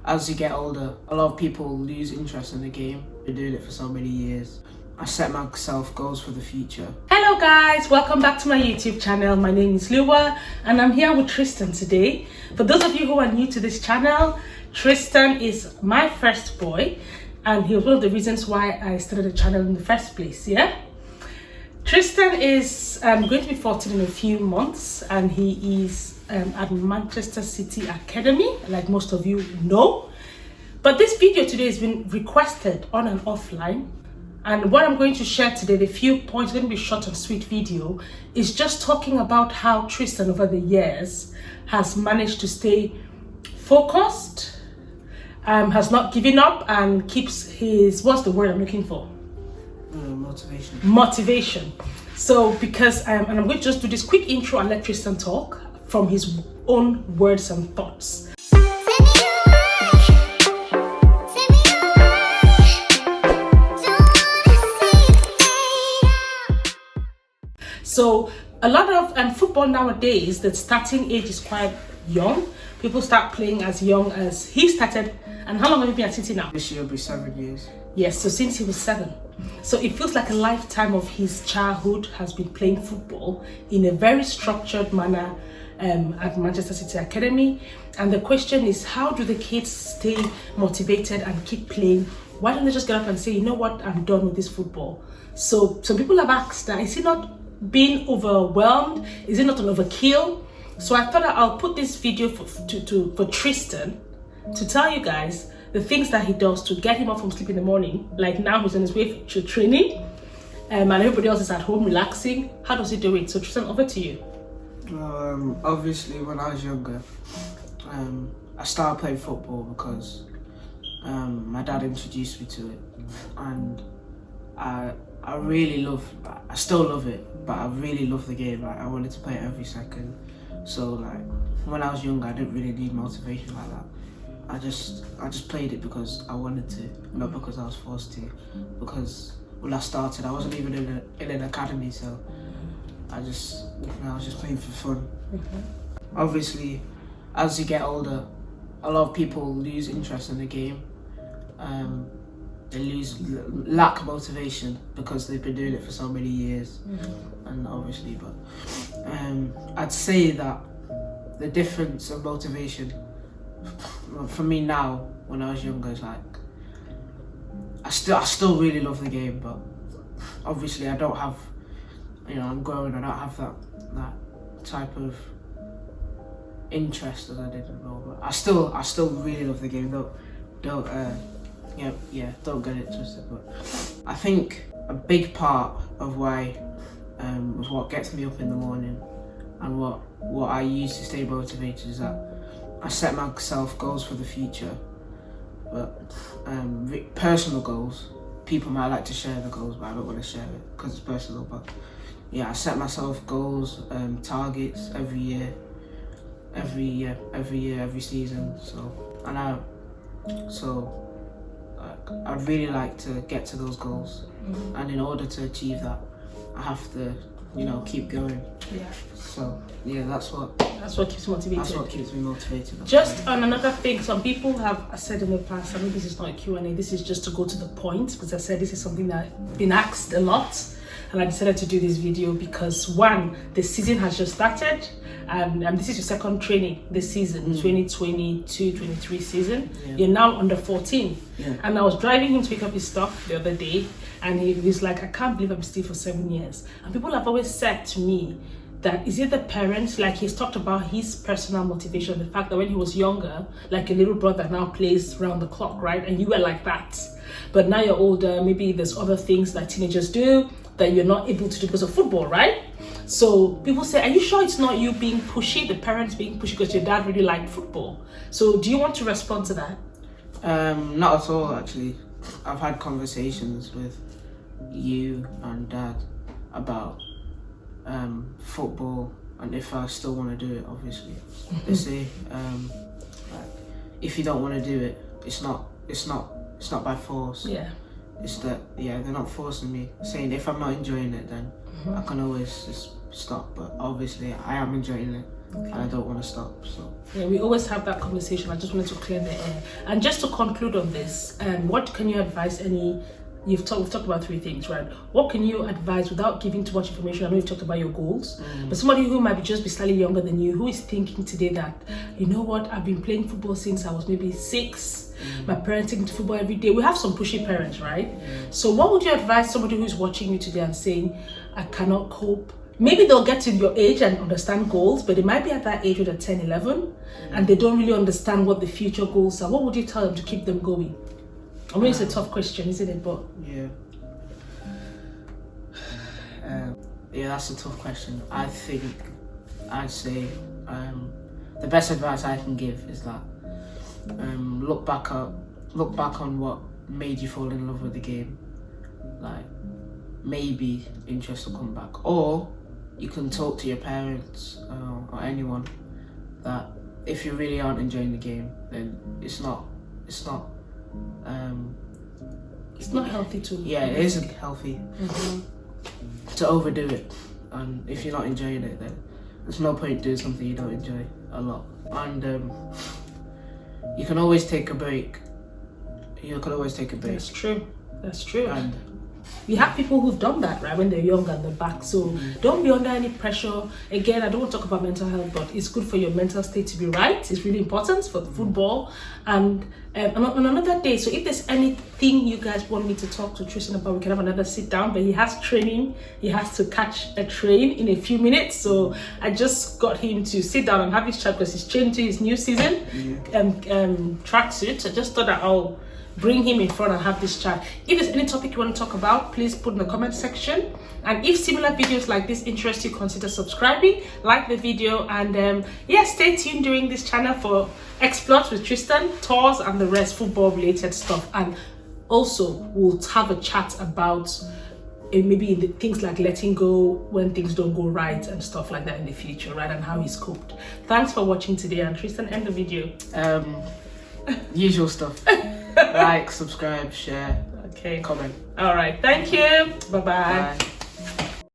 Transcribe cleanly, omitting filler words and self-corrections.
as you get older, a lot of people lose interest in the game. Been doing it for so many years. I set myself goals for the future. Hello guys, welcome back to my YouTube channel. My name is Lua and I'm here with Tristan today. For those of you who are new to this channel, Tristan is my first boy and he was one of the reasons why I started the channel in the first place, yeah? Tristan is going to be 14 in a few months and he is at Manchester City Academy, like most of you know. But this video today has been requested on and offline. And what I'm going to share today, the few points, going to be short and sweet video, is just talking about how Tristan over the years has managed to stay focused, has not given up and keeps his, what's the word I'm looking for? Motivation. So because, and I'm going to just do this quick intro and let Tristan talk from his own words and thoughts. So a lot of football nowadays, the starting age is quite young. People start playing as young as he started. And how long have you been at City now? This year will be 7 years. Yes, so since he was 7. So it feels like a lifetime of his childhood has been playing football in a very structured manner at Manchester City Academy. And the question is, how do the kids stay motivated and keep playing? Why don't they just get up and say, you know what, I'm done with this football? So some people have asked that, is he not being overwhelmed? Is it not an overkill? So I thought that I'll put this video for Tristan to tell you guys the things that he does to get him up from sleep in the morning. Like now he's on his way to training and everybody else is at home relaxing. How does he do it? So Tristan, over to you. Obviously when I was younger, I started playing football because my dad introduced me to it, and I really I still love it, but I really love the game. Like I wanted to play it every second. So like when I was younger, I didn't really need motivation like that. I just played it because I wanted to, not because I was forced to. Because when I started, I wasn't even in an academy, so I was just playing for fun. Obviously, as you get older, a lot of people lose interest in the game. They lack motivation because they've been doing it for so many years, and obviously, but I'd say that the difference of motivation for me now, when I was younger, is like I still really love the game, but obviously I don't have, I'm growing, I don't have that type of interest as I did before. But I still really love the game. Don't get it twisted. But I think a big part of why of what gets me up in the morning and what I use to stay motivated is that I set myself goals for the future. But personal goals, people might like to share the goals, but I don't want to share it because it's personal. But yeah, I set myself goals, targets every year, every season. So I'd really like to get to those goals, and in order to achieve that, I have to, keep going. Yeah. So yeah, that's what keeps you motivated. That's what keeps me motivated. Just on another thing, some people have said in the past, I mean, this is not a Q&A, this is just to go to the point, because I said this is something that I've been asked a lot, and I decided to do this video because one, the season has just started, and this is your second training this season, 2022-23 season. Yeah. You're now under 14. Yeah. And I was driving him to pick up his stuff the other day, and he was like, I can't believe I'm still for 7 years. And people have always said to me that, is it the parents? Like he's talked about his personal motivation, the fact that when he was younger, like a little brother now plays round the clock, right? And you were like that. But now you're older, maybe there's other things that teenagers do that you're not able to do because of football, right? So people say, are you sure it's not you being pushy, the parents being pushy because your dad really liked football? So do you want to respond to that? Not at all, actually. I've had conversations with you and Dad about football and if I still want to do it. Obviously, they say like, if you don't want to do it, it's not by force. Yeah. It's that they're not forcing me. Saying if I'm not enjoying it, then I can always just stop. But obviously, I am enjoying it. and I don't want to stop. So yeah, we always have that conversation. I just wanted to clear the air. And just to conclude on this, what can you advise we've talked about 3 things, right? What can you advise without giving too much information? I know you've talked about your goals, but somebody who might just be slightly younger than you, who is thinking today that, you know what, I've been playing football since I was maybe 6. My parents take me to football every day. We have some pushy parents, right? So what would you advise somebody who's watching you today and saying, I cannot cope? Maybe they'll get to your age and understand goals, but they might be at that age with 10, 11, and they don't really understand what the future goals are. What would you tell them to keep them going? I mean, it's a tough question, isn't it? But yeah, that's a tough question. I think I'd say the best advice I can give is that look back on what made you fall in love with the game. Like, maybe interest will come back, or you can talk to your parents or anyone that if you really aren't enjoying the game, then it's not healthy to. Yeah, it isn't healthy to overdo it, and if you're not enjoying it, then there's no point doing something you don't enjoy a lot. And you can always take a break. That's true. And we have people who've done that, right, when they're young and they're back. So don't be under any pressure. Again, I don't want to talk about mental health, but it's good for your mental state to be right. It's really important for football. And on another day, so if there's anything you guys want me to talk to Tristan about, we can have another sit down. But he has training. He has to catch a train in a few minutes. So I just got him to sit down and have his chat because he's training to his new season tracksuit. I just thought that I'll bring him in front and have this chat. If there's any topic you want to talk about, please put in the comment section. And if similar videos like this interest you, consider subscribing, like the video, and stay tuned during this channel for exploits with Tristan, tours, and the rest football related stuff. And also we'll have a chat about maybe in the things like letting go when things don't go right and stuff like that in the future, right, and how he's coped. Thanks for watching today, and Tristan, end the video. Usual stuff. Like, subscribe, share, okay, comment. all right, thank you. Bye-bye. Bye.